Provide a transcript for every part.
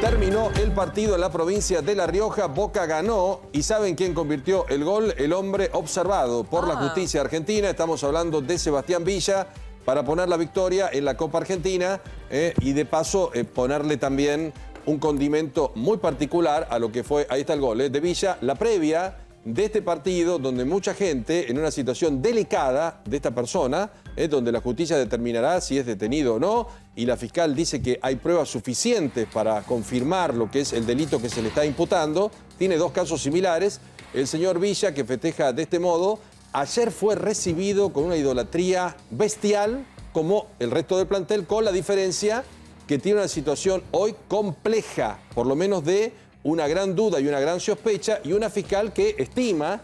Terminó el partido en la provincia de La Rioja, Boca ganó y ¿saben quién convirtió el gol? El hombre observado por la justicia argentina. Estamos hablando de Sebastián Villa para poner la victoria en la Copa Argentina y de paso ponerle también un condimento muy particular a lo que fue, ahí está el gol de Villa, la previa de este partido donde mucha gente en una situación delicada de esta persona, donde la justicia determinará si es detenido o no, y la fiscal dice que hay pruebas suficientes para confirmar lo que es el delito que se le está imputando. Tiene dos casos similares. El señor Villa, que festeja de este modo, ayer fue recibido con una idolatría bestial como el resto del plantel, con la diferencia que tiene una situación hoy compleja, por lo menos de una gran duda y una gran sospecha, y una fiscal que estima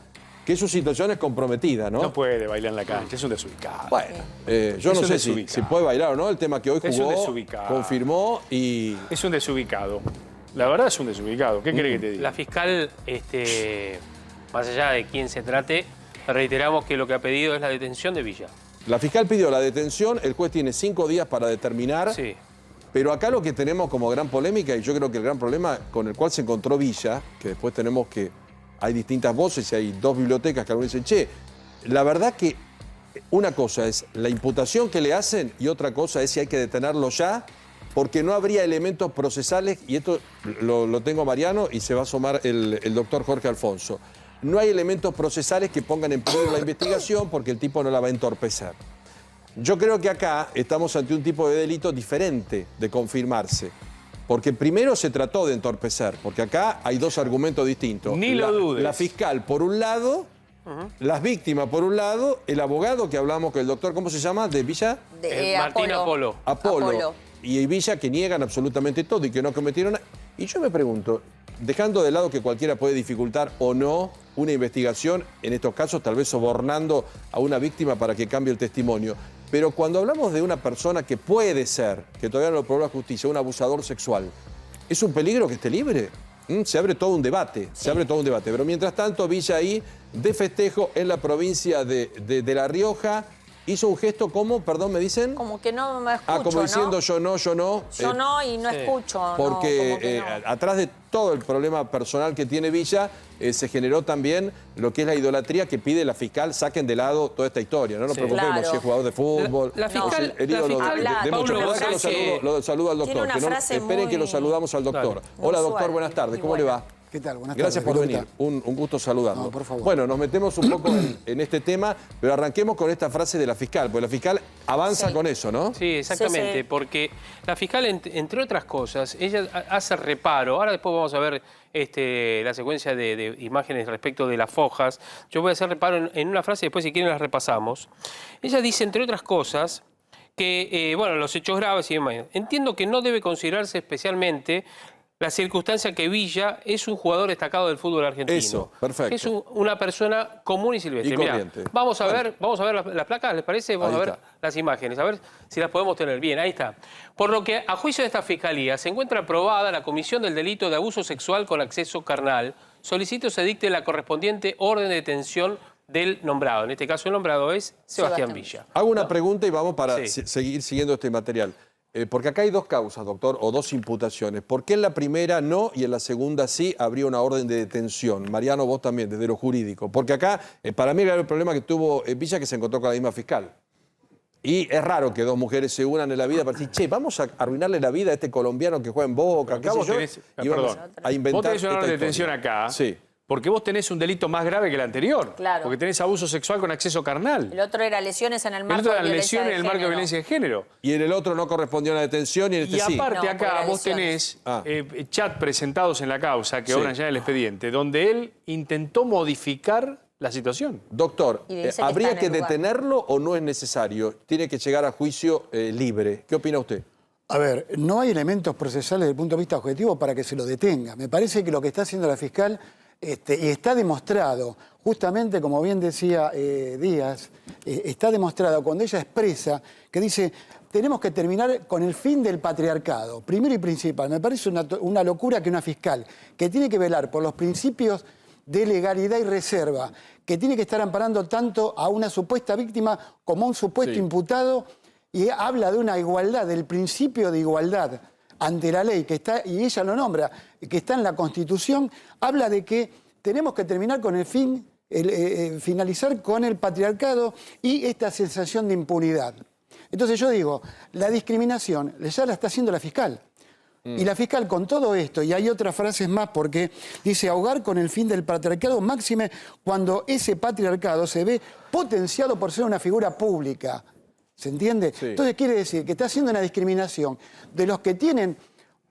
que su situación es comprometida, ¿no? No puede bailar en la cancha, es un desubicado. Bueno, yo no sé si puede bailar o no, el tema que hoy jugó, confirmó y... Es un desubicado. La verdad es un desubicado. ¿Qué cree que te diga? La fiscal, más allá de quién se trate, reiteramos que lo que ha pedido es la detención de Villa. La fiscal pidió la detención, el juez tiene 5 días para determinar. Sí. Pero acá lo que tenemos como gran polémica, y yo creo que el gran problema con el cual se encontró Villa, que después tenemos que hay distintas voces y hay dos bibliotecas que algunos dicen, che, la verdad que una cosa es la imputación que le hacen y otra cosa es si hay que detenerlo ya, porque no habría elementos procesales, y esto lo tengo Mariano y se va a asomar el doctor Jorge Alfonso. No hay elementos procesales que pongan en peligro la investigación porque el tipo no la va a entorpecer. Yo creo que acá estamos ante un tipo de delito diferente de confirmarse. Porque primero se trató de entorpecer, porque acá hay dos argumentos distintos. Ni lo dudes. La fiscal por un lado, las víctimas por un lado, el abogado que hablamos con el doctor, ¿cómo se llama? ¿De Villa? Martín Apolo. Apolo. Y Villa que niegan absolutamente todo y que no cometieron nada. Y yo me pregunto, dejando de lado que cualquiera puede dificultar o no una investigación, en estos casos tal vez sobornando a una víctima para que cambie el testimonio, pero cuando hablamos de una persona que puede ser, que todavía no lo probó la justicia, un abusador sexual, ¿es un peligro que esté libre? Se abre todo un debate, Pero mientras tanto, Villa ahí, de festejo en la provincia de La Rioja, hizo un gesto como, perdón, me dicen... Como que no me escucho, como diciendo, ¿no? Yo no. Yo no y no escucho. Porque no. Atrás de todo el problema personal que tiene Villa, se generó también lo que es la idolatría que pide la fiscal, saquen de lado toda esta historia. No nos preocupemos claro. si es jugador de fútbol. La fiscal... El ídolo de muchos. Lo saludo al doctor. Esperen que lo saludamos al doctor. Claro. Hola, doctor, buenas tardes. ¿Cómo le va? ¿Qué tal? Buenas Gracias tardes. por venir. Un gusto saludarlo. No, por favor. Bueno, nos metemos un poco en este tema, pero arranquemos con esta frase de la fiscal, porque la fiscal avanza con eso, ¿no? Sí, exactamente, Sí. porque la fiscal, entre otras cosas, ella hace reparo. Ahora después vamos a ver la secuencia de imágenes respecto de las fojas. Yo voy a hacer reparo en una frase y después, si quieren, las repasamos. Ella dice, entre otras cosas, que, bueno, los hechos graves y demás. Entiendo que no debe considerarse especialmente la circunstancia que Villa es un jugador destacado del fútbol argentino. Eso, perfecto. Que es una persona común y silvestre. Y corriente. Mirá, vamos a ver las placas, ¿les parece? Vamos Ahí a ver está. las imágenes, a ver si las podemos tener. Bien, ahí está. Por lo que, a juicio de esta fiscalía, se encuentra aprobada la comisión del delito de abuso sexual con acceso carnal. Solicito se dicte la correspondiente orden de detención del nombrado. En este caso, el nombrado es Sebastián Villa. Hago una pregunta y vamos para Sí. seguir siguiendo este material. Porque acá hay dos causas, doctor, o dos imputaciones. ¿Por qué en la primera no y en la segunda sí habría una orden de detención? Mariano, vos también, desde lo jurídico. Porque acá, para mí, el problema que tuvo Villa que se encontró con la misma fiscal. Y es raro que dos mujeres se unan en la vida para decir, che, vamos a arruinarle la vida a este colombiano que juega en Boca. Acá vos tenés, y vamos a inventar vos tenés una orden de esta detención historia. acá. Sí. Porque vos tenés un delito más grave que el anterior. Claro. Porque tenés abuso sexual con acceso carnal. El otro era lesiones en el El marco otro de era violencia lesión de en el marco de género. violencia de género. Y en el otro no correspondió a una detención y en este Y sí. aparte No, acá porque vos tenés chat presentados en la causa que Sí. obran ya en el expediente, donde él intentó modificar la situación. Doctor, Y dice que ¿habría está que en el lugar. detenerlo o no es necesario? Tiene que llegar a juicio libre. ¿Qué opina usted? A ver, no hay elementos procesales desde el punto de vista objetivo para que se lo detenga. Me parece que lo que está haciendo la fiscal, y está demostrado, justamente como bien decía Díaz, está demostrado cuando ella expresa que dice, tenemos que terminar con el fin del patriarcado. Primero y principal, me parece una locura que una fiscal que tiene que velar por los principios de legalidad y reserva, que tiene que estar amparando tanto a una supuesta víctima como a un supuesto imputado, y habla de una igualdad, del principio de igualdad ante la ley, que está, y ella lo nombra, que está en la Constitución, habla de que tenemos que terminar con el fin, finalizar con el patriarcado y esta sensación de impunidad. Entonces yo digo, la discriminación ya la está haciendo la fiscal. Y la fiscal con todo esto, y hay otras frases más, porque dice ahogar con el fin del patriarcado máxime cuando ese patriarcado se ve potenciado por ser una figura pública. ¿Se entiende? Sí. Entonces quiere decir que está haciendo una discriminación de los que tienen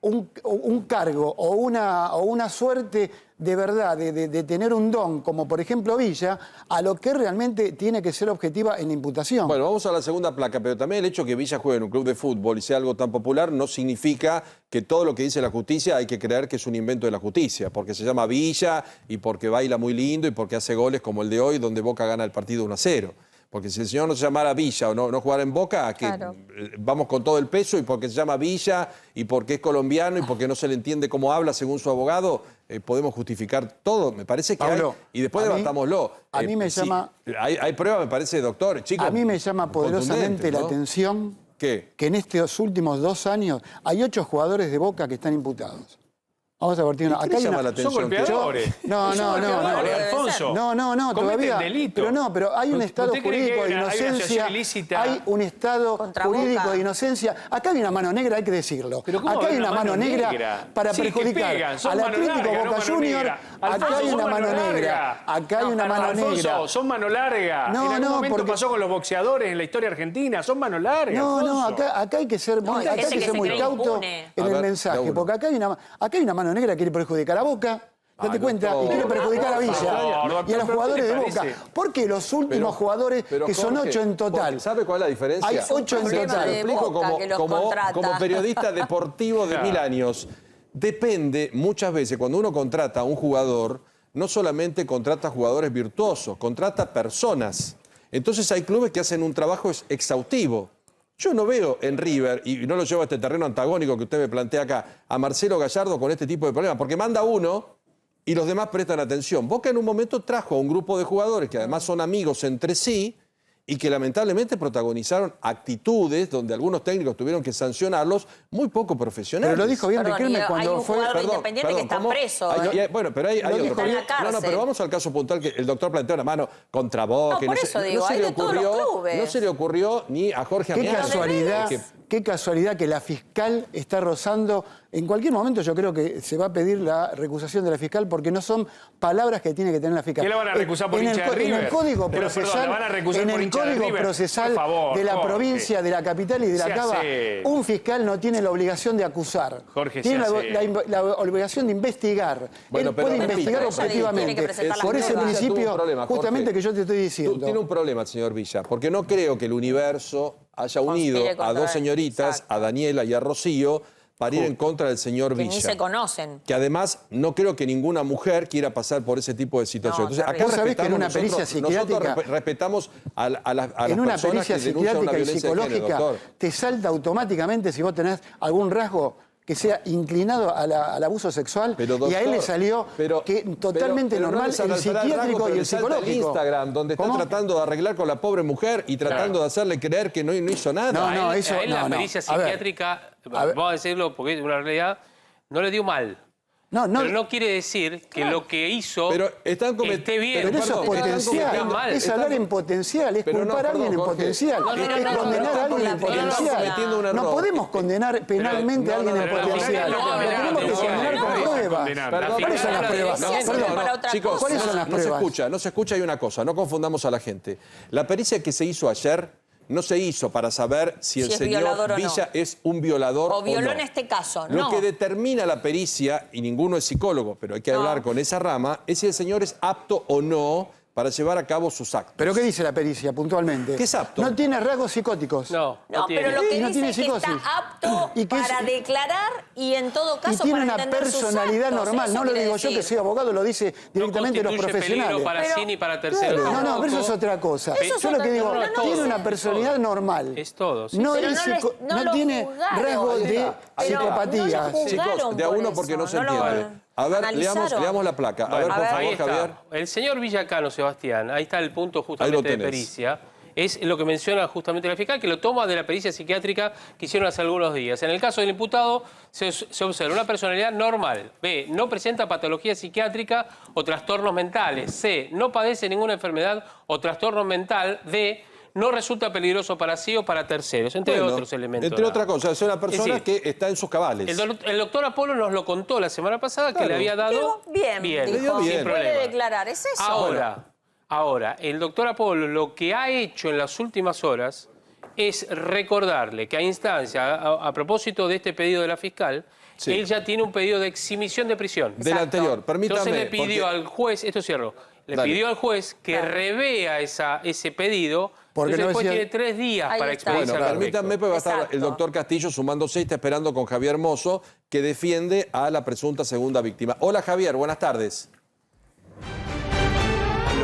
un cargo o una suerte de verdad, de tener un don, como por ejemplo Villa, a lo que realmente tiene que ser objetiva en la imputación. Bueno, vamos a la segunda placa, pero también el hecho que Villa juegue en un club de fútbol y sea algo tan popular no significa que todo lo que dice la justicia hay que creer que es un invento de la justicia, porque se llama Villa y porque baila muy lindo y porque hace goles como el de hoy, donde Boca gana el partido 1-0. Porque si el señor no se llamara Villa o no jugara en Boca, que Claro. vamos con todo el peso, y porque se llama Villa y porque es colombiano y porque no se le entiende cómo habla según su abogado, podemos justificar todo. Me parece que Pablo, hay, y después a mí- debatámoslo. a mí me sí, llama- hay pruebas, me parece, doctor. Chicos, A mí me llama poderosamente contundentes, la ¿no? atención ¿Qué? que en estos últimos 2 años hay 8 jugadores de Boca que están imputados. Vamos a partir ¿Y qué le llama la atención? Son golpeadores. No, Son golpeadores, Alfonso. No, Cometen todavía. delito. Pero hay un estado ¿Usted cree que jurídico de hay una asociación inocencia. ilícita? Hay un estado Contra jurídico Boca. de inocencia. Acá hay una mano negra, hay que decirlo. ¿Pero cómo Acá va a hay haber una mano negra para Sí, que perjudicar pegan, son al mano Atlético larga, no Boca mano Junior. negra. Acá Alfonso, hay son una mano mano negra. larga. Acá hay una mano Alfonso, negra. son mano larga. No, en algún no, momento porque- pasó con los boxeadores en la historia argentina. Son mano larga. No, Alfonso. acá hay que ser muy, hay acá hay gente que que ser se muy cree cauto impune. en A el ver, mensaje, da uno. porque acá hay una mano negra que quiere perjudicar a Boca. Date cuenta, doctor. y quiere perjudicar a Por Villa favor, doctor, y a los ¿pero jugadores qué de le Boca. parece? Porque los últimos jugadores, que son Jorge, 8 en total. Jorge, ¿sabe cuál es la diferencia? Hay 8 en Se lo total. explico Boca que los contrata. como periodista deportivo de 1000 años. Depende muchas veces, cuando uno contrata a un jugador, no solamente contrata jugadores virtuosos, contrata personas. Entonces hay clubes que hacen un trabajo exhaustivo. Yo no veo en River, y no lo llevo a este terreno antagónico que usted me plantea acá, a Marcelo Gallardo con este tipo de problemas, porque manda uno y los demás prestan atención. Boca en un momento trajo a un grupo de jugadores que además son amigos entre sí y que lamentablemente protagonizaron actitudes donde algunos técnicos tuvieron que sancionarlos muy poco profesionales. Pero lo dijo bien Perdón, Riquelme y hay cuando un fue... jugador Independiente que está ¿cómo? preso. Bueno, pero hay Lo otro. dijo bien. Está en la No, cárcel. pero vamos al caso puntual que el doctor planteó una mano contra Boca. No, por eso digo, hay de todos los clubes. No se le ocurrió ni a Jorge Qué Amián. casualidad que la fiscal está rozando. En cualquier momento yo creo que se va a pedir la recusación de la fiscal porque no son palabras que tiene que tener la fiscal. ¿Qué la van a recusar por En el hincha de co- En River? el código Pero, perdón, procesal, ¿la van a recusar en por el hincha de código River? procesal Por favor, de la Jorge. provincia, de la capital y de la Se Cava, hace- un fiscal no tiene la obligación de acusar. Jorge, tiene se hace- la obligación de investigar. Bueno, Él pero puede repito, investigar eso tiene que objetivamente. presentar la Por ese prueba. Tuvo un principio, problema, Jorge. justamente que yo te estoy diciendo. Tiene un problema el señor Villa, porque no creo que el universo haya unido Conspire a contra dos él. señoritas, Exacto. a Daniela y a Rocío, para ir en contra del señor Que Villa. ni se conocen. Que además no creo que ninguna mujer quiera pasar por ese tipo de situaciones. No, Entonces, terrible. Vos sabés que en una respetamos pericia nosotros psiquiátrica- respetamos a las En una personas pericia que denuncian una psiquiátrica y violencia de género, psicológica doctor. te salta automáticamente si vos tenés algún rasgo que sea inclinado al abuso sexual Pero, y a él doctor, le salió que totalmente pero no normal le sale el psiquiátrico rasgo, y pero el le salta psicológico. el Instagram, donde está ¿Cómo? tratando de arreglar con la pobre mujer y tratando de hacerle creer que no hizo nada. No, A él- eso- a él la no, no. pericia A ver. psiquiátrica, A ver. vamos a decirlo porque es una realidad, no le dio mal. No, Pero no quiere decir que lo que hizo Pero están esté bien. pero eso es perdón, potencial, está mal. es hablar en potencial, es Pero no, culpar a alguien perdón, en Jorge. potencial, No, no, es no, no, condenar no, a alguien en no, no, potencial. cometiendo un No error. podemos condenar penalmente a alguien en pero la potencial, fiscal no lo habla de tenemos que potencial, condenar no con habla de pruebas. condenar. Perdón, ¿Cuáles son las pruebas? No, no, Perdón, para otra chicos, cosa. ¿cuáles son las no se pruebas? no se escucha, hay una cosa, no confundamos a la gente. La pericia que se hizo ayer no se hizo para saber si el Si es señor violador o no. Villa es un violador O violó no. en este caso, Lo no. que determina la pericia, y ninguno es psicólogo, pero hay que hablar con esa rama, es si el señor es apto o no para llevar a cabo sus actos. ¿Pero qué dice la pericia puntualmente? ¿Qué es apto? No tiene rasgos psicóticos. No, No, tiene. pero lo que Y no dice tiene es que psicosis. está apto ¿Y qué es? para declarar y en todo Y caso tiene para una entender sus personalidad actos. normal. Eso No lo quiere digo yo que decir. soy abogado, lo dice directamente los constituye profesionales. peligro para Pero- sí ni para terceros. Claro, no, pero tampoco. eso es otra cosa. Eso es Yo lo otra que digo, cosa. No, no, tiene es una todo. personalidad normal. Es todo, sí. No, Pero es no psico- no no lo tiene juzgaron. rasgos de Pero psicopatía. no lo Chicos, juzgaron de a por uno eso, porque no se no lo entiende. A ver, analizaron. leamos la placa. A ver, por Ahí favor, está. Javier. El señor Villacano, Sebastián, ahí está el punto Ahí lo justamente de tenés. pericia. Es lo que menciona justamente la fiscal, que lo toma de la pericia psiquiátrica que hicieron hace algunos días. En el caso del imputado se observa una personalidad normal. B, no presenta patología psiquiátrica o trastornos mentales. C, no padece ninguna enfermedad o trastorno mental. D, no resulta peligroso para sí o para terceros, entre Bueno, otros elementos. Entre otras cosas, es una persona Es decir, que está en sus cabales. El doctor Apolo nos lo contó la semana pasada, que Claro. le había dado Bien, bien, dijo, sin bien. problema. puede declarar, ¿es eso? Ahora, el doctor Apolo lo que ha hecho en las últimas horas es recordarle que a instancia, a propósito de este pedido de la fiscal, Sí. él ya tiene un pedido de exhibición de prisión. Del anterior, permítame. Entonces le pidió porque- al juez, esto cierro, le Dale. pidió al juez que revea ese pedido, Porque entonces no después decía- tiene 3 días Ahí para está. expedirse Bueno, al respecto. permítanme, porque va a estar Exacto. el doctor Castillo sumándose y está esperando con Javier Mozo, que defiende a la presunta segunda víctima. Hola Javier, buenas tardes.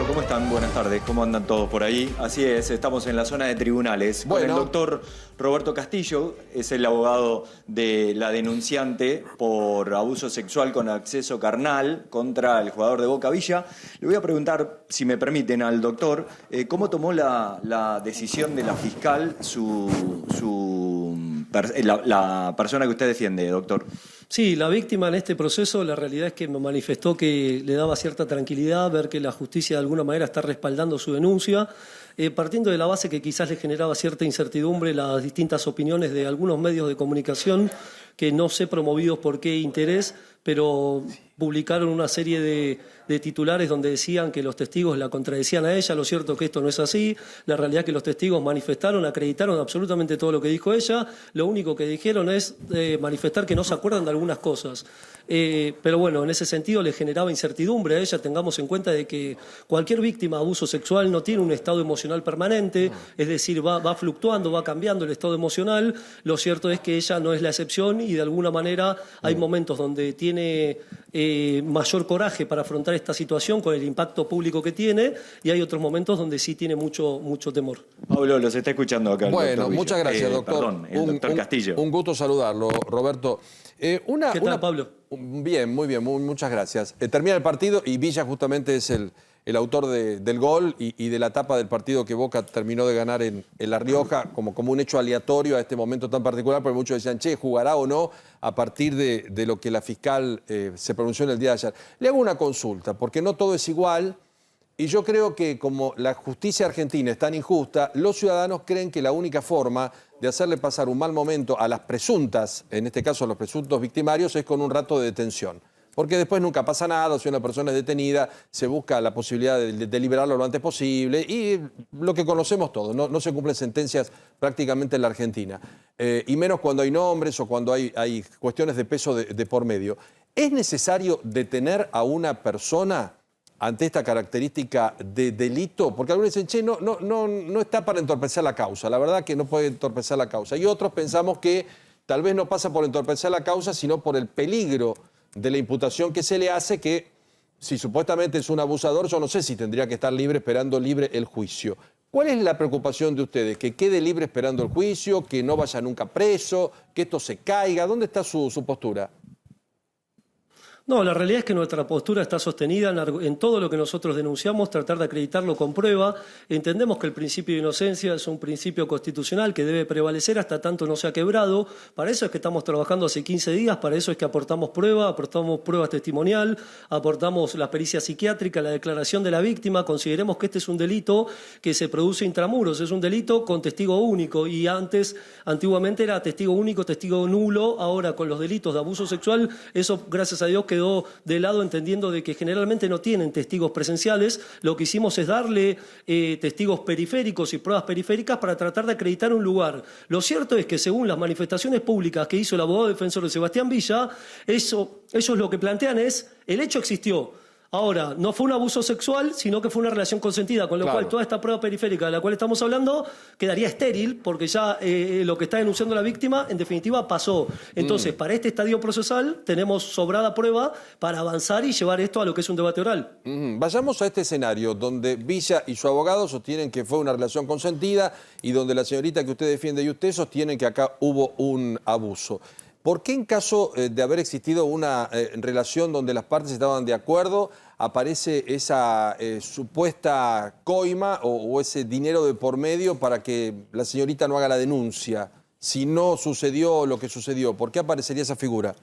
¿Cómo están? Buenas tardes. ¿Cómo andan todos por ahí? Así es, estamos en la zona de tribunales con Bueno. el doctor Roberto Castillo, es el abogado de la denunciante por abuso sexual con acceso carnal contra el jugador de Boca Villa. Le voy a preguntar, si me permiten, al doctor, ¿cómo tomó la decisión de la fiscal la persona que usted defiende, doctor? Sí, la víctima en este proceso, la realidad es que me manifestó que le daba cierta tranquilidad ver que la justicia de alguna manera está respaldando su denuncia, partiendo de la base que quizás le generaba cierta incertidumbre las distintas opiniones de algunos medios de comunicación que no sé promovidos por qué interés, pero publicaron una serie de titulares donde decían que los testigos la contradecían a ella. Lo cierto es que esto no es así. La realidad es que los testigos manifestaron, acreditaron absolutamente todo lo que dijo ella. Lo único que dijeron es manifestar que no se acuerdan de algunas cosas. Pero bueno, en ese sentido le generaba incertidumbre a ella. Tengamos en cuenta de que cualquier víctima de abuso sexual no tiene un estado emocional permanente, es decir, va fluctuando, va cambiando el estado emocional. Lo cierto es que ella no es la excepción y de alguna manera hay momentos donde tiene mayor coraje para afrontar esta situación con el impacto público que tiene y hay otros momentos donde sí tiene mucho temor. Pablo, los está escuchando acá. el Bueno, doctor Villa. muchas gracias, doctor. Perdón, el doctor Castillo. Un gusto saludarlo, Roberto. ¿Qué tal, Pablo? Bien, muy bien, muchas gracias. Termina el partido y Villa justamente es el autor del gol y de la etapa del partido que Boca terminó de ganar en La Rioja, como un hecho aleatorio a este momento tan particular, porque muchos decían, che, ¿jugará o no? A partir de lo que la fiscal se pronunció en el día de ayer. Le hago una consulta, porque no todo es igual, y yo creo que como la justicia argentina es tan injusta, los ciudadanos creen que la única forma de hacerle pasar un mal momento a las presuntas, en este caso a los presuntos victimarios, es con un rato de detención. Porque después nunca pasa nada, si una persona es detenida, se busca la posibilidad de liberarlo lo antes posible y lo que conocemos todos, no se cumplen sentencias prácticamente en la Argentina. Y menos cuando hay nombres o cuando hay cuestiones de peso de por medio. ¿Es necesario detener a una persona ante esta característica de delito? Porque algunos dicen, che, no está para entorpecer la causa, la verdad que no puede entorpecer la causa. Y otros pensamos que tal vez no pasa por entorpecer la causa, sino por el peligro de la imputación que se le hace, que si supuestamente es un abusador, yo no sé si tendría que estar libre esperando libre el juicio. ¿Cuál es la preocupación de ustedes? ¿Que quede libre esperando el juicio? ¿Que no vaya nunca preso? ¿Que esto se caiga? ¿Dónde está su postura? No, la realidad es que nuestra postura está sostenida en todo lo que nosotros denunciamos, tratar de acreditarlo con prueba. Entendemos que el principio de inocencia es un principio constitucional que debe prevalecer hasta tanto no sea quebrado. Para eso es que estamos trabajando hace 15 días, para eso es que aportamos pruebas testimonial, aportamos la pericia psiquiátrica, la declaración de la víctima. Consideremos que este es un delito que se produce intramuros, es un delito con testigo único y antiguamente era testigo único, testigo nulo. Ahora con los delitos de abuso sexual, eso gracias a Dios quedó de lado, entendiendo de que generalmente no tienen testigos presenciales. Lo que hicimos es darle testigos periféricos y pruebas periféricas para tratar de acreditar un lugar. Lo cierto es que según las manifestaciones públicas que hizo el abogado defensor de Sebastián Villa, ellos lo que plantean es, el hecho existió. Ahora, no fue un abuso sexual, sino que fue una relación consentida, con lo cual toda esta prueba periférica de la cual estamos hablando quedaría estéril, porque ya lo que está denunciando la víctima, en definitiva, pasó. Entonces, para este estadio procesal, tenemos sobrada prueba para avanzar y llevar esto a lo que es un debate oral. Vayamos a este escenario donde Villa y su abogado sostienen que fue una relación consentida y donde la señorita que usted defiende y usted sostienen que acá hubo un abuso. ¿por qué en caso de haber existido una relación donde las partes estaban de acuerdo, aparece esa supuesta coima o ese dinero de por medio para que la señorita no haga la denuncia? Si no sucedió lo que sucedió, ¿por qué aparecería esa figura?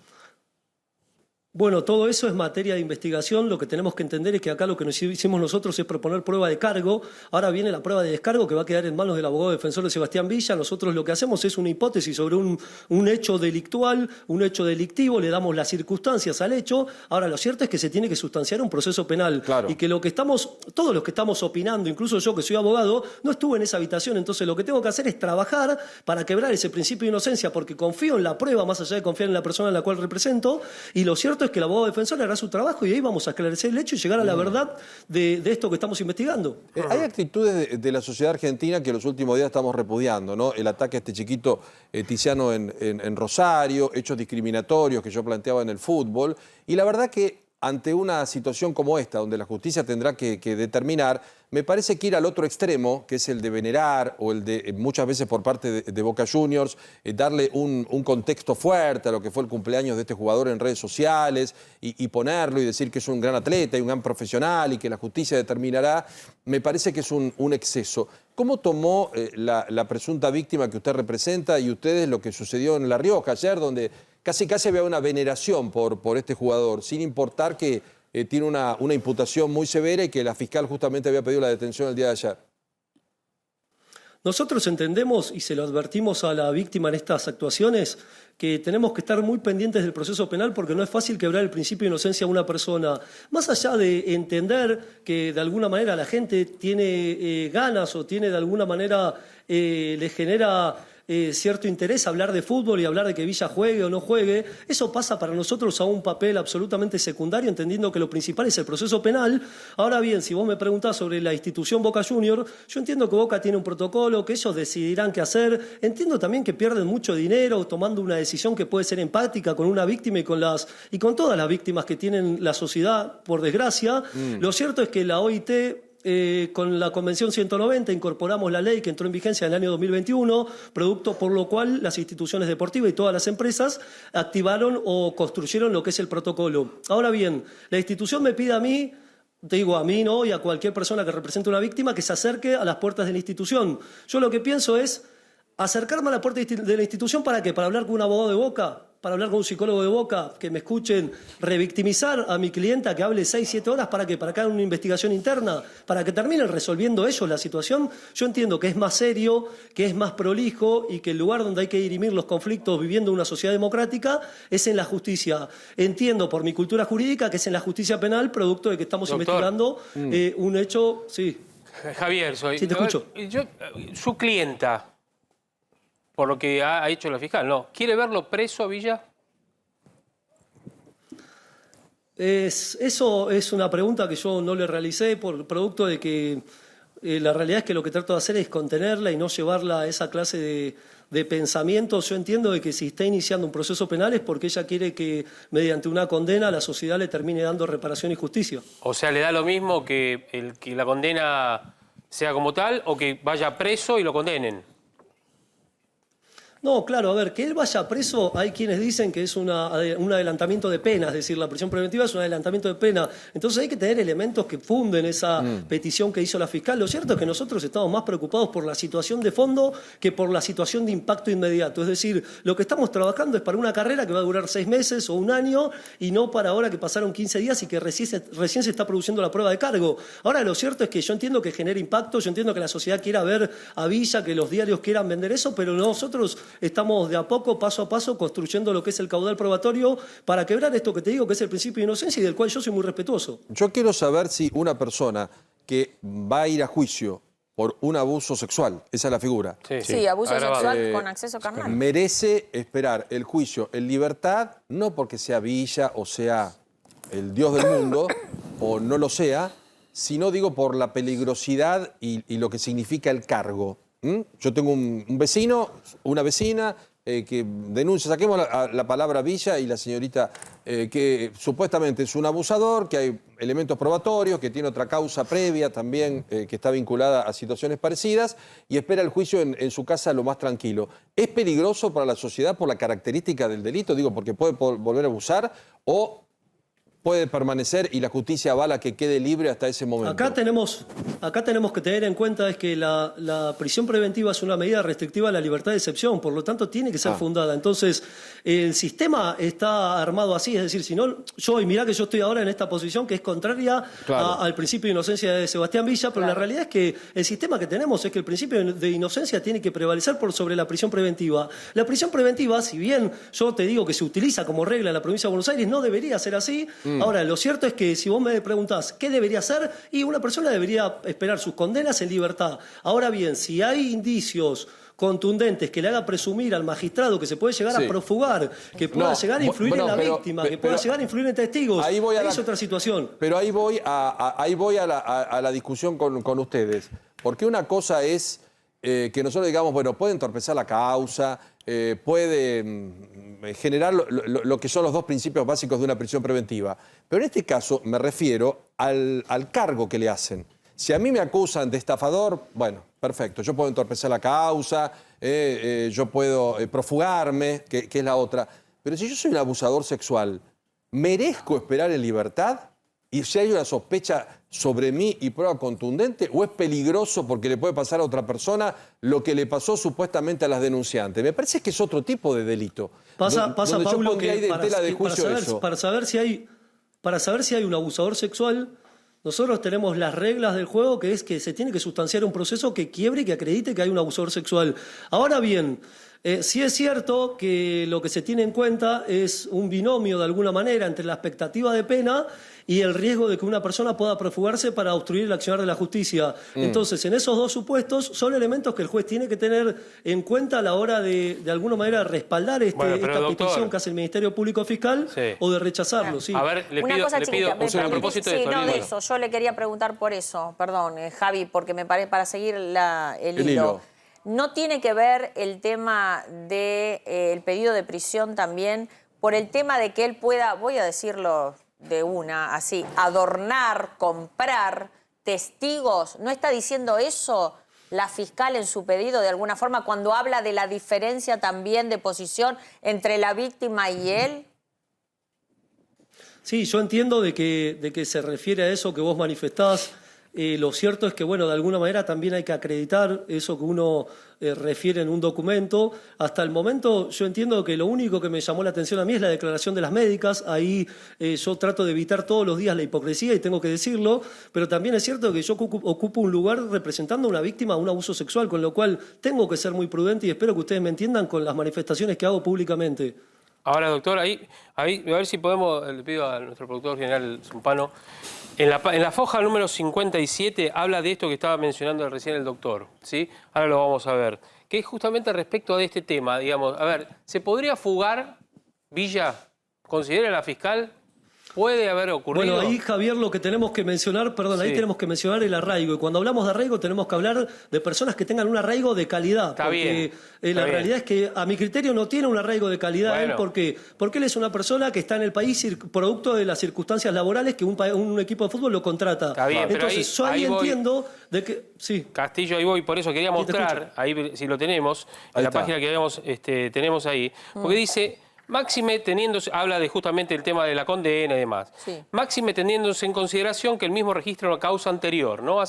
Bueno, todo eso es materia de investigación. Lo que tenemos que entender es que acá lo que nos hicimos nosotros es proponer prueba de cargo. Ahora viene la prueba de descargo que va a quedar en manos del abogado defensor de Sebastián Villa. Nosotros lo que hacemos es una hipótesis sobre un hecho delictual, un hecho delictivo, le damos las circunstancias al hecho. Ahora, lo cierto es que se tiene que sustanciar un proceso penal. Claro. Y que todos los que estamos opinando, incluso yo que soy abogado, no estuve en esa habitación. Entonces lo que tengo que hacer es trabajar para quebrar ese principio de inocencia, porque confío en la prueba más allá de confiar en la persona a la cual represento. Y lo cierto es que el abogado defensor hará su trabajo y ahí vamos a esclarecer el hecho y llegar a la verdad de esto que estamos investigando. Hay actitudes de la sociedad argentina que en los últimos días estamos repudiando, ¿no? El ataque a este chiquito Tiziano en Rosario, hechos discriminatorios que yo planteaba en el fútbol. Y la verdad que ante una situación como esta, donde la justicia tendrá que determinar, me parece que ir al otro extremo, que es el de venerar o el de, muchas veces por parte de Boca Juniors, darle un contexto fuerte a lo que fue el cumpleaños de este jugador en redes sociales y ponerlo y decir que es un gran atleta y un gran profesional y que la justicia determinará, me parece que es un exceso. ¿Cómo tomó la presunta víctima que usted representa y ustedes lo que sucedió en La Rioja ayer, donde casi había una veneración por este jugador, sin importar que tiene una imputación muy severa y que la fiscal justamente había pedido la detención el día de ayer? Nosotros entendemos y se lo advertimos a la víctima en estas actuaciones que tenemos que estar muy pendientes del proceso penal porque no es fácil quebrar el principio de inocencia a una persona. Más allá de entender que de alguna manera la gente tiene ganas o tiene de alguna manera le genera cierto interés hablar de fútbol y hablar de que Villa juegue o no juegue, eso pasa para nosotros a un papel absolutamente secundario, entendiendo que lo principal es el proceso penal. Ahora bien, si vos me preguntás sobre la institución Boca Juniors, yo entiendo que Boca tiene un protocolo, que ellos decidirán qué hacer. Entiendo también que pierden mucho dinero tomando una decisión que puede ser empática con una víctima y con todas las víctimas que tienen la sociedad, por desgracia. Lo cierto es que la OIT con la Convención 190 incorporamos la ley que entró en vigencia en el año 2021, producto por lo cual las instituciones deportivas y todas las empresas activaron o construyeron lo que es el protocolo. Ahora bien, la institución me pide a mí, te digo a mí, ¿no? Y a cualquier persona que represente una víctima que se acerque a las puertas de la institución. Yo lo que pienso es acercarme a la puerta de la institución, ¿para qué? Para hablar con un abogado de Boca, para hablar con un psicólogo de Boca, que me escuchen revictimizar a mi clienta, que hable 6, 7 horas, ¿para qué? Para que hagan una investigación interna, para que terminen resolviendo ellos la situación. Yo entiendo que es más serio, que es más prolijo y que el lugar donde hay que dirimir los conflictos viviendo una sociedad democrática es en la justicia. Entiendo por mi cultura jurídica que es en la justicia penal, producto de que estamos investigando un hecho. Sí. Javier, soy. Sí, te escucho. Su clienta, por lo que ha hecho la fiscal, ¿no? ¿Quiere verlo preso a Villa? Eso es una pregunta que yo no le realicé por producto de que la realidad es que lo que trato de hacer es contenerla y no llevarla a esa clase de pensamientos. Yo entiendo de que si está iniciando un proceso penal es porque ella quiere que mediante una condena la sociedad le termine dando reparación y justicia. O sea, ¿le da lo mismo que la condena sea como tal o que vaya preso y lo condenen? No, claro, a ver, que él vaya preso, hay quienes dicen que es un adelantamiento de pena, es decir, la prisión preventiva es un adelantamiento de pena. Entonces hay que tener elementos que funden esa petición que hizo la fiscal. Lo cierto es que nosotros estamos más preocupados por la situación de fondo que por la situación de impacto inmediato. Es decir, lo que estamos trabajando es para una carrera que va a durar 6 meses o un año y no para ahora que pasaron 15 días y que recién se está produciendo la prueba de cargo. Ahora, lo cierto es que yo entiendo que genera impacto, yo entiendo que la sociedad quiera ver a Villa, que los diarios quieran vender eso, pero nosotros estamos de a poco, paso a paso, construyendo lo que es el caudal probatorio para quebrar esto que te digo, que es el principio de inocencia y del cual yo soy muy respetuoso. Yo quiero saber si una persona que va a ir a juicio por un abuso sexual, esa es la figura, Sí, abuso sexual con acceso carnal. merece esperar el juicio en libertad, no porque sea Villa o sea el Dios del mundo, o no lo sea, sino digo por la peligrosidad y lo que significa el cargo. Yo tengo un vecino, una vecina, que denuncia, saquemos la palabra Villa y la señorita que supuestamente es un abusador, que hay elementos probatorios, que tiene otra causa previa también que está vinculada a situaciones parecidas y espera el juicio en su casa lo más tranquilo. ¿Es peligroso para la sociedad por la característica del delito? Digo, porque puede volver a abusar o puede permanecer y la justicia avala que quede libre hasta ese momento. Acá tenemos que tener en cuenta es que la prisión preventiva es una medida restrictiva a la libertad de excepción, por lo tanto tiene que ser fundada. Entonces, el sistema está armado así, es decir, si no, y mirá que yo estoy ahora en esta posición que es contraria al principio de inocencia de Sebastián Villa, pero la realidad es que el sistema que tenemos es que el principio de inocencia tiene que prevalecer por sobre la prisión preventiva. La prisión preventiva, si bien yo te digo que se utiliza como regla en la provincia de Buenos Aires, no debería ser así. Ahora, lo cierto es que si vos me preguntás qué debería hacer, y una persona debería esperar sus condenas en libertad. Ahora bien, si hay indicios contundentes que le haga presumir al magistrado que se puede llegar a profugar, que pueda llegar a influir en la víctima, que pueda llegar a influir en testigos, ahí es otra situación. Pero ahí voy a la discusión con ustedes. Porque una cosa es que nosotros digamos, bueno, puede entorpecer la causa, puede generar lo que son los dos principios básicos de una prisión preventiva. Pero en este caso me refiero al cargo que le hacen. Si a mí me acusan de estafador, bueno, perfecto, yo puedo entorpecer la causa, yo puedo profugarme, que es la otra. Pero si yo soy un abusador sexual, ¿merezco esperar en libertad? ¿Y si hay una sospecha sobre mí y prueba contundente? ¿O es peligroso porque le puede pasar a otra persona lo que le pasó supuestamente a las denunciantes? Me parece que es otro tipo de delito. Pasa Pablo, que para saber si hay un abusador sexual, nosotros tenemos las reglas del juego, que es que se tiene que sustanciar un proceso que quiebre y que acredite que hay un abusador sexual. Ahora bien, sí es cierto que lo que se tiene en cuenta es un binomio de alguna manera entre la expectativa de pena y el riesgo de que una persona pueda profugarse para obstruir el accionar de la justicia. Entonces, en esos dos supuestos son elementos que el juez tiene que tener en cuenta a la hora de alguna manera respaldar esta petición que hace el Ministerio Público Fiscal o de rechazarlo. Sí. A ver, le pido a propósito de esto. De eso, yo le quería preguntar por eso, perdón, Javi, porque me parece para seguir el hilo. ¿No tiene que ver el tema del pedido de prisión también por el tema de que él pueda, voy a decirlo de una, así, adornar, comprar testigos? ¿No está diciendo eso la fiscal en su pedido de alguna forma cuando habla de la diferencia también de posición entre la víctima y él? Sí, yo entiendo de que se refiere a eso que vos manifestás. Lo cierto es que, bueno, de alguna manera también hay que acreditar eso que uno refiere en un documento. Hasta el momento yo entiendo que lo único que me llamó la atención a mí es la declaración de las médicas. Ahí yo trato de evitar todos los días la hipocresía y tengo que decirlo, pero también es cierto que yo ocupo un lugar representando a una víctima de un abuso sexual, con lo cual tengo que ser muy prudente y espero que ustedes me entiendan con las manifestaciones que hago públicamente. Ahora, doctor, ahí, a ver si podemos, le pido a nuestro productor general Zumpano, en la foja número 57 habla de esto que estaba mencionando recién el doctor, ¿sí? Ahora lo vamos a ver, que es justamente respecto de este tema, digamos, a ver, ¿se podría fugar Villa? ¿Considera la fiscal? ¿Puede haber ocurrido? Bueno, ahí, Javier, lo que tenemos que mencionar, ahí tenemos que mencionar el arraigo. Y cuando hablamos de arraigo tenemos que hablar de personas que tengan un arraigo de calidad. Está bien. La realidad es que, a mi criterio, no tiene un arraigo de calidad. Bueno. ¿Por qué? Porque él es una persona que está en el país producto de las circunstancias laborales que un equipo de fútbol lo contrata. Está bien, entonces, yo ahí entiendo de que... Sí. Castillo, ahí voy, por eso quería mostrar, ahí si lo tenemos, en la página que habíamos, tenemos ahí, porque dice... Máxime teniéndose, habla de justamente el tema de la condena y demás. Sí. Máxime teniéndose en consideración que el mismo registra una causa anterior, ¿no?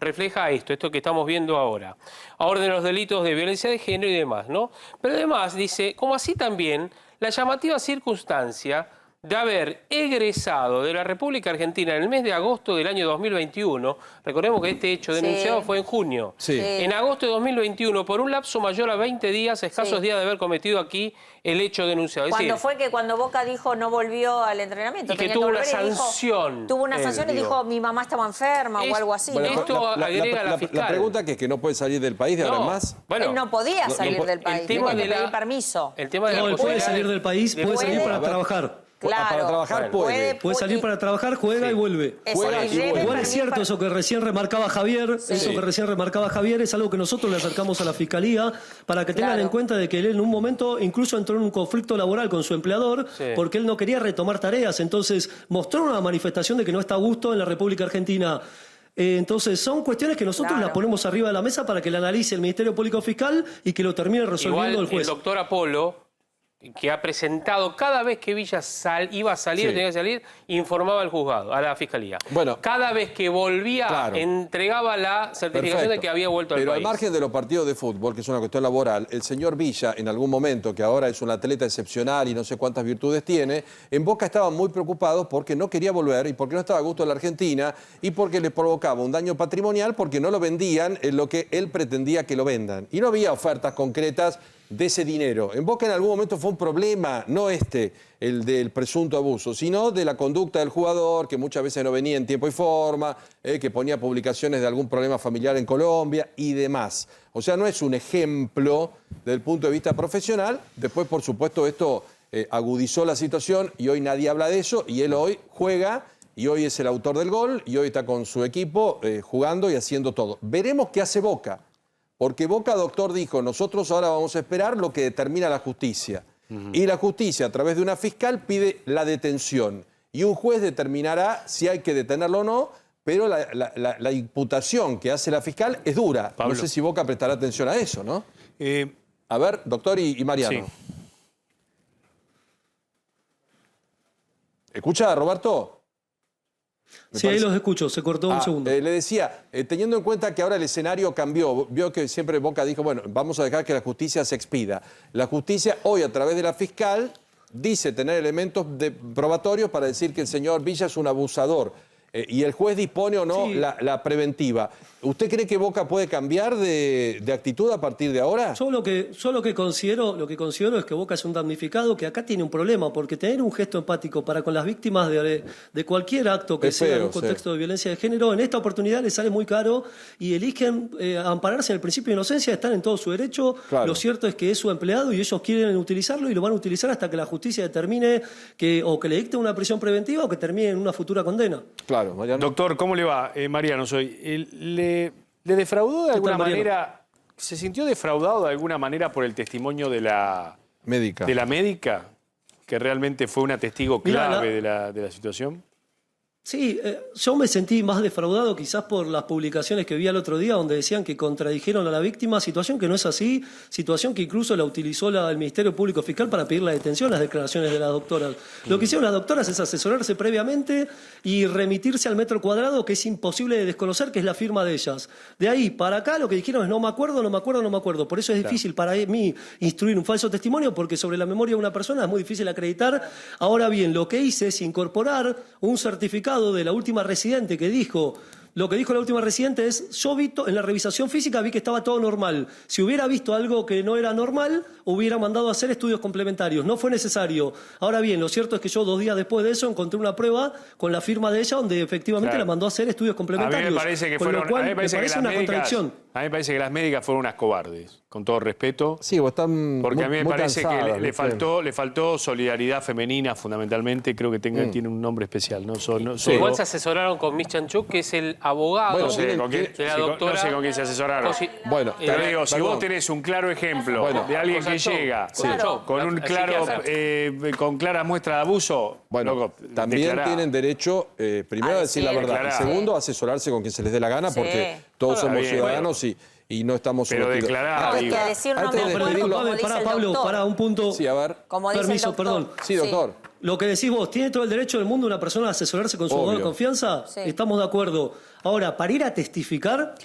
Refleja esto que estamos viendo ahora. A orden de los delitos de violencia de género y demás, ¿no? Pero además dice, como así también, la llamativa circunstancia de haber egresado de la República Argentina en el mes de agosto del año 2021, recordemos que este hecho denunciado fue en junio, en agosto de 2021, por un lapso mayor a 20 días, escasos días de haber cometido aquí el hecho denunciado. Cuando fue que cuando Boca dijo no volvió al entrenamiento. Y que tuvo una sanción. Tuvo una sanción y dijo mi mamá estaba enferma o algo así. Bueno, ¿no? esto agrega la fiscal. La pregunta que es que no puede salir del país de ahora en más. Bueno, él no podía salir del país, tenía que pedir permiso. El tema de él puede salir del país, puede salir para trabajar. Claro. Para trabajar puede. Puede salir para trabajar, juega y vuelve. Juega y vuelve. Igual es cierto eso que recién remarcaba Javier, es algo que nosotros le acercamos a la Fiscalía para que tengan en cuenta de que él en un momento incluso entró en un conflicto laboral con su empleador porque él no quería retomar tareas, entonces mostró una manifestación de que no está a gusto en la República Argentina. Entonces son cuestiones que nosotros las ponemos arriba de la mesa para que la analice el Ministerio Público Fiscal y que lo termine resolviendo Igual, el juez. El doctor Apolo, que ha presentado cada vez que Villa iba a salir, tenía que salir, informaba al juzgado, a la fiscalía. Bueno, cada vez que volvía, entregaba la certificación de que había vuelto al país. Pero al margen de los partidos de fútbol, que es una cuestión laboral, el señor Villa, en algún momento, que ahora es un atleta excepcional y no sé cuántas virtudes tiene, en Boca estaban muy preocupados porque no quería volver y porque no estaba a gusto en la Argentina y porque le provocaba un daño patrimonial porque no lo vendían en lo que él pretendía que lo vendan. Y no había ofertas concretas de ese dinero. En Boca en algún momento fue un problema, no el del presunto abuso, sino de la conducta del jugador, que muchas veces no venía en tiempo y forma, que ponía publicaciones de algún problema familiar en Colombia y demás. O sea, no es un ejemplo desde el punto de vista profesional. Después, por supuesto, esto agudizó la situación y hoy nadie habla de eso y él hoy juega y hoy es el autor del gol y hoy está con su equipo jugando y haciendo todo. Veremos qué hace Boca. Porque Boca, doctor, dijo, nosotros ahora vamos a esperar lo que determina la justicia. Y la justicia, a través de una fiscal, pide la detención. Y un juez determinará si hay que detenerlo o no, pero la imputación que hace la fiscal es dura. Pablo. No sé si Boca prestará atención a eso, ¿no? A ver, doctor y Mariano. Sí. ¿Escucha, Roberto? Sí, ahí los escucho, se cortó un segundo. Le decía, teniendo en cuenta que ahora el escenario cambió, vio que siempre Boca dijo, bueno, vamos a dejar que la justicia se expida. La justicia hoy, a través de la fiscal, dice tener elementos probatorios para decir que el señor Villa es un abusador. Y el juez dispone o no la preventiva. ¿Usted cree que Boca puede cambiar de actitud a partir de ahora? Yo lo que considero es que Boca es un damnificado, que acá tiene un problema, porque tener un gesto empático para con las víctimas de cualquier acto que sea en un contexto de violencia de género, en esta oportunidad les sale muy caro y eligen ampararse en el principio de inocencia, están en todo su derecho. Claro. Lo cierto es que es su empleado y ellos quieren utilizarlo y lo van a utilizar hasta que la justicia determine o que le dicte una prisión preventiva o que termine en una futura condena. Claro, Mariano. Doctor, ¿cómo le va? Mariano soy. ¿Le defraudó de alguna manera? ¿Se sintió defraudado de alguna manera por el testimonio de la médica? De la médica, que realmente fue una testigo clave de la situación. Sí, yo me sentí más defraudado quizás por las publicaciones que vi el otro día donde decían que contradijeron a la víctima, situación que no es así, situación que incluso la utilizó el Ministerio Público Fiscal para pedir la detención, las declaraciones de las doctoras. Lo que hicieron las doctoras es asesorarse previamente y remitirse al metro cuadrado, que es imposible de desconocer, que es la firma de ellas. De ahí para acá lo que dijeron es no me acuerdo. Por eso es difícil para mí instruir un falso testimonio, porque sobre la memoria de una persona es muy difícil acreditar. Ahora bien, lo que hice es incorporar un certificado de la última residente que dijo, lo que dijo la última residente es, yo vi en la revisación física vi que estaba todo normal. Si hubiera visto algo que no era normal, hubiera mandado a hacer estudios complementarios. No fue necesario. Ahora bien, lo cierto es que yo 2 días después de eso encontré una prueba con la firma de ella donde efectivamente la mandó a hacer estudios complementarios. A mí me parece que a mí me parece que las médicas fueron unas cobardes, con todo respeto. Sí, o están porque a mí me parece cansadas, que le faltó solidaridad femenina, fundamentalmente. Creo que tiene un nombre especial. Igual se asesoraron con Miss Chanchuk, que es el abogado de la doctora. No sé con quién se asesoraron. Bueno, te digo, si vos tenés un claro ejemplo de alguien que llega con clara muestra de abuso, también tienen derecho, primero, a decir la verdad, y segundo, a asesorarse con quien se les dé la gana, porque todos somos ciudadanos y no estamos sometidos. Declarar. Hay que decir Pablo, para un punto. Sí, a ver. Como dice Permiso, el doctor. perdón. Sí, doctor. Lo que decís vos, ¿tiene todo el derecho del mundo una persona a asesorarse con su abogado de confianza? Sí. Estamos de acuerdo. Ahora, para ir a testificar,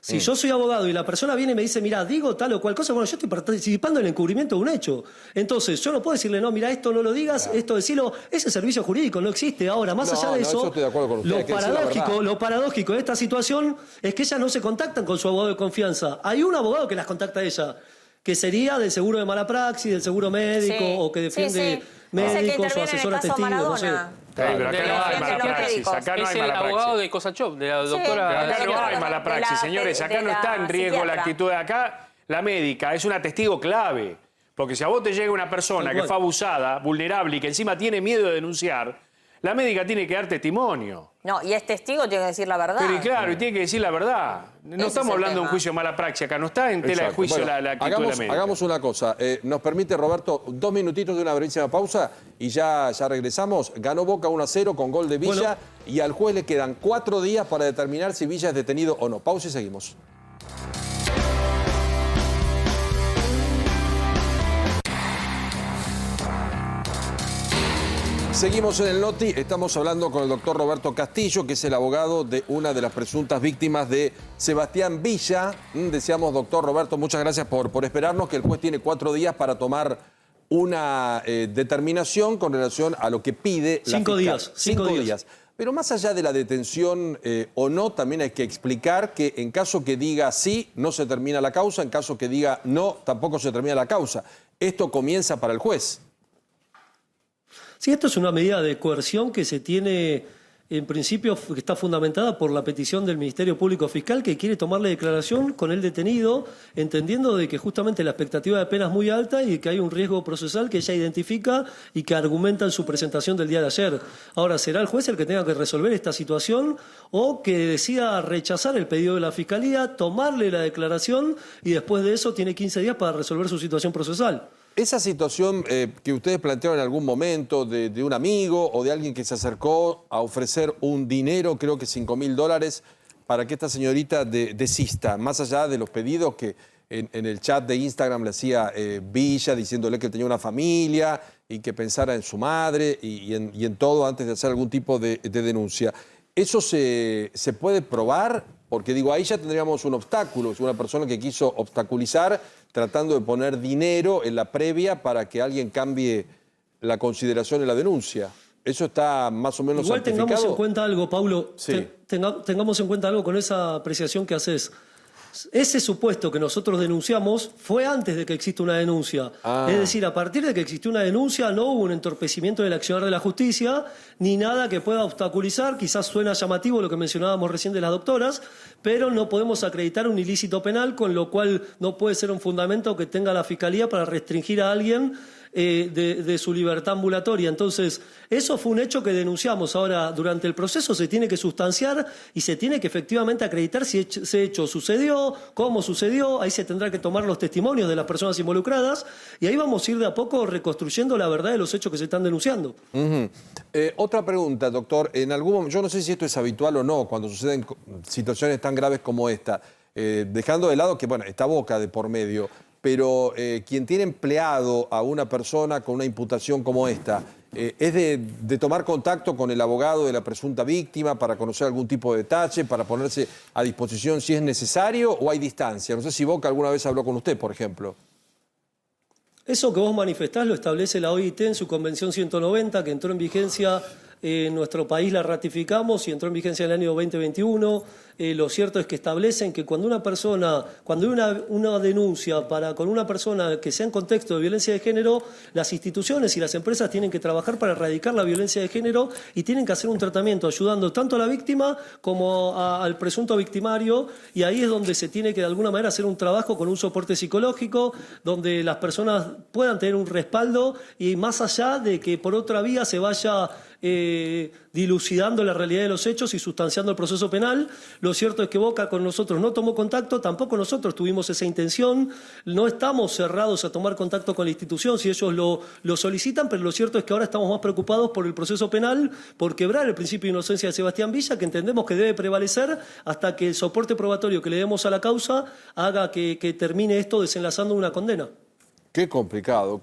si yo soy abogado y la persona viene y me dice, mira, digo tal o cual cosa, bueno, yo estoy participando en el encubrimiento de un hecho. Entonces, yo no puedo decirle, no, mira, esto no lo digas, esto decilo. Ese servicio jurídico no existe. Ahora, más allá de eso, estoy de acuerdo con usted, lo paradójico de esta situación es que ellas no se contactan con su abogado de confianza. Hay un abogado que las contacta a ella, que sería del seguro de mala praxis, del seguro médico, o que defiende médicos o asesora testigos, no sé. Pero acá no hay mala praxis. Acá no hay es el abogado de Kosachov, de la doctora. Acá no hay mala praxis, señores. Acá no está en riesgo la actitud de acá. La médica es una testigo clave. Porque si a vos te llega una persona que fue abusada, vulnerable y que encima tiene miedo de denunciar, la médica tiene que dar testimonio. No, y es testigo, tiene que decir la verdad. Pero claro, y tiene que decir la verdad. No estamos hablando de un juicio de mala praxis acá, no está en tela de juicio la actitud de la médica. Hagamos una cosa, nos permite, Roberto, 2 minutitos de una brevísima pausa y ya regresamos. Ganó Boca 1-0 con gol de Villa y al juez le quedan 4 días para determinar si Villa es detenido o no. Pausa y seguimos. Seguimos en el Noti, estamos hablando con el doctor Roberto Castillo, que es el abogado de una de las presuntas víctimas de Sebastián Villa. Deseamos, doctor Roberto, muchas gracias por esperarnos, que el juez tiene 4 días para tomar una determinación con relación a lo que pide la fiscal. 5 días. Pero más allá de la detención o no, también hay que explicar que en caso que diga sí, no se termina la causa, en caso que diga no, tampoco se termina la causa. Esto comienza para el juez. Sí, esto es una medida de coerción que se tiene, en principio, que está fundamentada por la petición del Ministerio Público Fiscal, que quiere tomarle declaración con el detenido, entendiendo de que justamente la expectativa de pena es muy alta y que hay un riesgo procesal que ella identifica y que argumenta en su presentación del día de ayer. Ahora, ¿será el juez el que tenga que resolver esta situación o que decida rechazar el pedido de la Fiscalía, tomarle la declaración y después de eso tiene 15 días para resolver su situación procesal? Esa situación que ustedes plantearon en algún momento de un amigo o de alguien que se acercó a ofrecer un dinero, creo que $5.000, para que esta señorita desista, más allá de los pedidos que en el chat de Instagram le hacía Villa, diciéndole que tenía una familia y que pensara en su madre y en todo antes de hacer algún tipo de denuncia. ¿Eso se puede probar? Porque digo, ahí ya tendríamos un obstáculo, es una persona que quiso obstaculizar tratando de poner dinero en la previa para que alguien cambie la consideración en la denuncia. ¿Eso está más o menos igual certificado? Tengamos en cuenta algo, Paulo. Sí. Tengamos en cuenta algo con esa apreciación que haces. Ese supuesto que nosotros denunciamos fue antes de que exista una denuncia. Es decir, a partir de que existió una denuncia no hubo un entorpecimiento del accionar de la justicia, ni nada que pueda obstaculizar. Quizás suena llamativo lo que mencionábamos recién de las doctoras, pero no podemos acreditar un ilícito penal, con lo cual no puede ser un fundamento que tenga la Fiscalía para restringir a alguien de su libertad ambulatoria. Entonces, eso fue un hecho que denunciamos. Ahora, durante el proceso se tiene que sustanciar y se tiene que efectivamente acreditar si ese hecho sucedió, cómo sucedió. Ahí se tendrá que tomar los testimonios de las personas involucradas y ahí vamos a ir de a poco reconstruyendo la verdad de los hechos que se están denunciando. Otra pregunta, doctor. En algún momento, yo no sé si esto es habitual o no cuando suceden situaciones tan graves como esta, dejando de lado que, bueno, está Boca de por medio, pero quien tiene empleado a una persona con una imputación como esta, ¿es de tomar contacto con el abogado de la presunta víctima para conocer algún tipo de detalle, para ponerse a disposición si es necesario o hay distancia? No sé si Boca alguna vez habló con usted, por ejemplo. Eso que vos manifestás lo establece la OIT en su Convención 190, que entró en vigencia en nuestro país, la ratificamos y entró en vigencia en el año 2021. Lo cierto es que establecen que cuando una persona, cuando hay una denuncia con una persona que sea en contexto de violencia de género, las instituciones y las empresas tienen que trabajar para erradicar la violencia de género y tienen que hacer un tratamiento ayudando tanto a la víctima como al presunto victimario, y ahí es donde se tiene que de alguna manera hacer un trabajo con un soporte psicológico, donde las personas puedan tener un respaldo y más allá de que por otra vía se vaya dilucidando la realidad de los hechos y sustanciando el proceso penal. Lo cierto es que Boca con nosotros no tomó contacto, tampoco nosotros tuvimos esa intención, no estamos cerrados a tomar contacto con la institución si ellos lo solicitan, pero lo cierto es que ahora estamos más preocupados por el proceso penal, por quebrar el principio de inocencia de Sebastián Villa, que entendemos que debe prevalecer hasta que el soporte probatorio que le demos a la causa haga que termine esto desenlazando una condena. Qué complicado,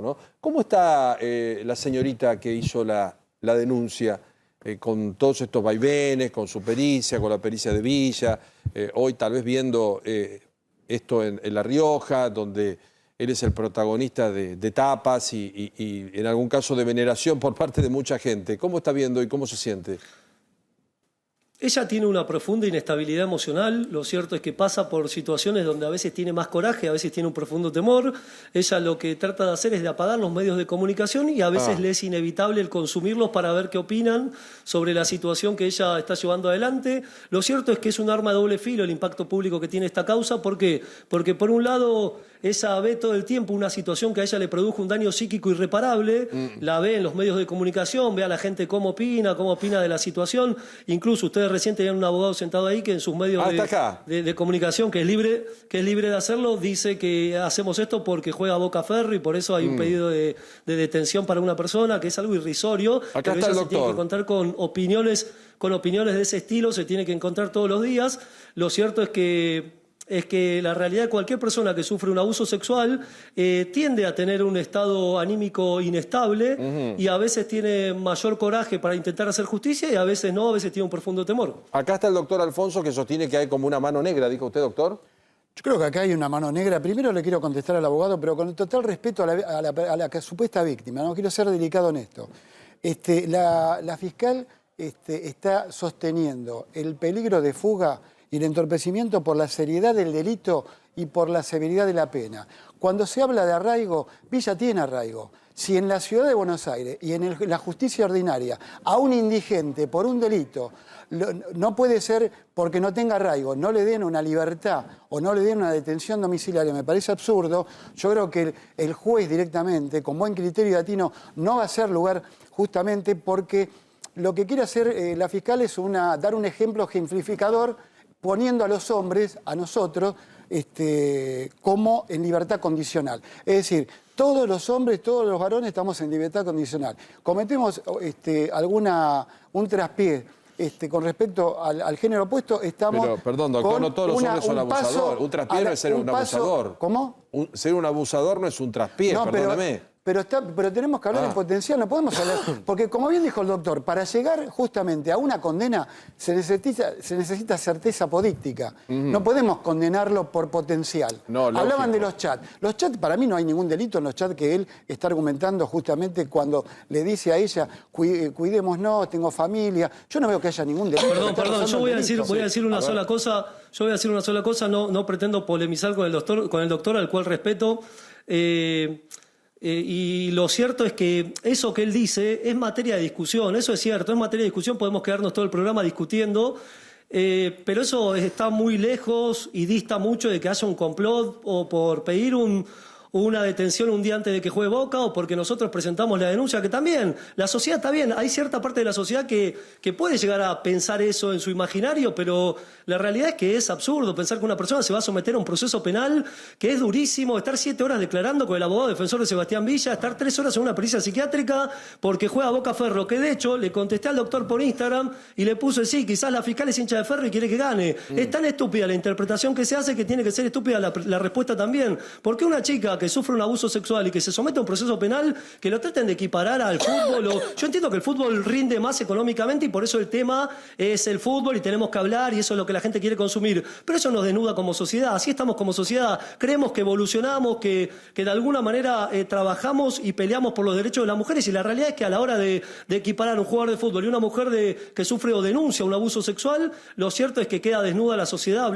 ¿no? ¿Cómo está la señorita que hizo la denuncia con todos estos vaivenes, con su pericia, con la pericia de Villa? Hoy tal vez viendo esto en La Rioja, donde él es el protagonista de tapas y en algún caso de veneración por parte de mucha gente. ¿Cómo está viendo y cómo se siente? Ella tiene una profunda inestabilidad emocional, lo cierto es que pasa por situaciones donde a veces tiene más coraje, a veces tiene un profundo temor. Ella lo que trata de hacer es de apagar los medios de comunicación y a veces le es inevitable el consumirlos para ver qué opinan sobre la situación que ella está llevando adelante. Lo cierto es que es un arma de doble filo el impacto público que tiene esta causa. ¿Por qué? Porque por un lado ella ve todo el tiempo una situación que a ella le produjo un daño psíquico irreparable, la ve en los medios de comunicación, ve a la gente cómo opina de la situación. Incluso ustedes recién tenían un abogado sentado ahí que en sus medios de comunicación, que es libre de hacerlo, dice que hacemos esto porque juega Boca Ferro y por eso hay un pedido de detención para una persona, que es algo irrisorio. Acá pero está el ella se tiene que doctor. encontrar con opiniones de ese estilo, se tiene que encontrar todos los días. Lo cierto es que la realidad de cualquier persona que sufre un abuso sexual tiende a tener un estado anímico inestable y a veces tiene mayor coraje para intentar hacer justicia y a veces no, a veces tiene un profundo temor. Acá está el doctor Alfonso, que sostiene que hay como una mano negra, dijo usted, doctor. Yo creo que acá hay una mano negra. Primero le quiero contestar al abogado, pero con total respeto a la supuesta víctima. No quiero ser delicado en esto. La fiscal está sosteniendo el peligro de fuga y el entorpecimiento por la seriedad del delito y por la severidad de la pena. Cuando se habla de arraigo, Villa tiene arraigo. Si en la ciudad de Buenos Aires y en la justicia ordinaria a un indigente por un delito no puede ser porque no tenga arraigo, no le den una libertad o no le den una detención domiciliaria, me parece absurdo. Yo creo que el juez directamente, con buen criterio latino, no va a ser lugar justamente porque lo que quiere hacer la fiscal es dar un ejemplo ejemplificador poniendo a los hombres, a nosotros, como en libertad condicional. Es decir, todos los hombres, todos los varones estamos en libertad condicional. Cometemos un traspié con respecto al género opuesto, estamos... Pero, perdón, doctor, no todos los hombres son abusadores. Un traspié no es ser un abusador. ¿Cómo? Ser un abusador no es un traspié, no, perdóname. Pero tenemos que hablar en potencial, no podemos hablar... Porque como bien dijo el doctor, para llegar justamente a una condena se necesita certeza apodíctica. No podemos condenarlo por potencial. No, hablaban de los chats. Los chats, para mí no hay ningún delito en los chats que él está argumentando justamente cuando le dice a ella, cuidémonos, tengo familia. Yo no veo que haya ningún delito. Perdón, yo voy a decir una sola cosa. Yo voy a decir una sola cosa, no pretendo polemizar con el doctor al cual respeto. Y lo cierto es que eso que él dice es materia de discusión, eso es cierto, es materia de discusión, podemos quedarnos todo el programa discutiendo, pero eso está muy lejos y dista mucho de que haya un complot o por pedir una detención un día antes de que juegue Boca o porque nosotros presentamos la denuncia, que también la sociedad está bien, hay cierta parte de la sociedad que puede llegar a pensar eso en su imaginario, pero la realidad es que es absurdo pensar que una persona se va a someter a un proceso penal que es durísimo, estar 7 horas declarando con el abogado defensor de Sebastián Villa, estar 3 horas en una pericia psiquiátrica porque juega Boca Ferro, que de hecho le contesté al doctor por Instagram y le puse sí, quizás la fiscal es hincha de Ferro y quiere que gane. Es tan estúpida la interpretación que se hace que tiene que ser estúpida la respuesta también. Porque una chica que sufre un abuso sexual y que se somete a un proceso penal, que lo traten de equiparar al fútbol. Yo entiendo que el fútbol rinde más económicamente y por eso el tema es el fútbol y tenemos que hablar y eso es lo que la gente quiere consumir. Pero eso nos desnuda como sociedad, así estamos como sociedad. Creemos que evolucionamos, que de alguna manera trabajamos y peleamos por los derechos de las mujeres y la realidad es que a la hora de equiparar a un jugador de fútbol y una mujer que sufre o denuncia un abuso sexual, lo cierto es que queda desnuda la sociedad.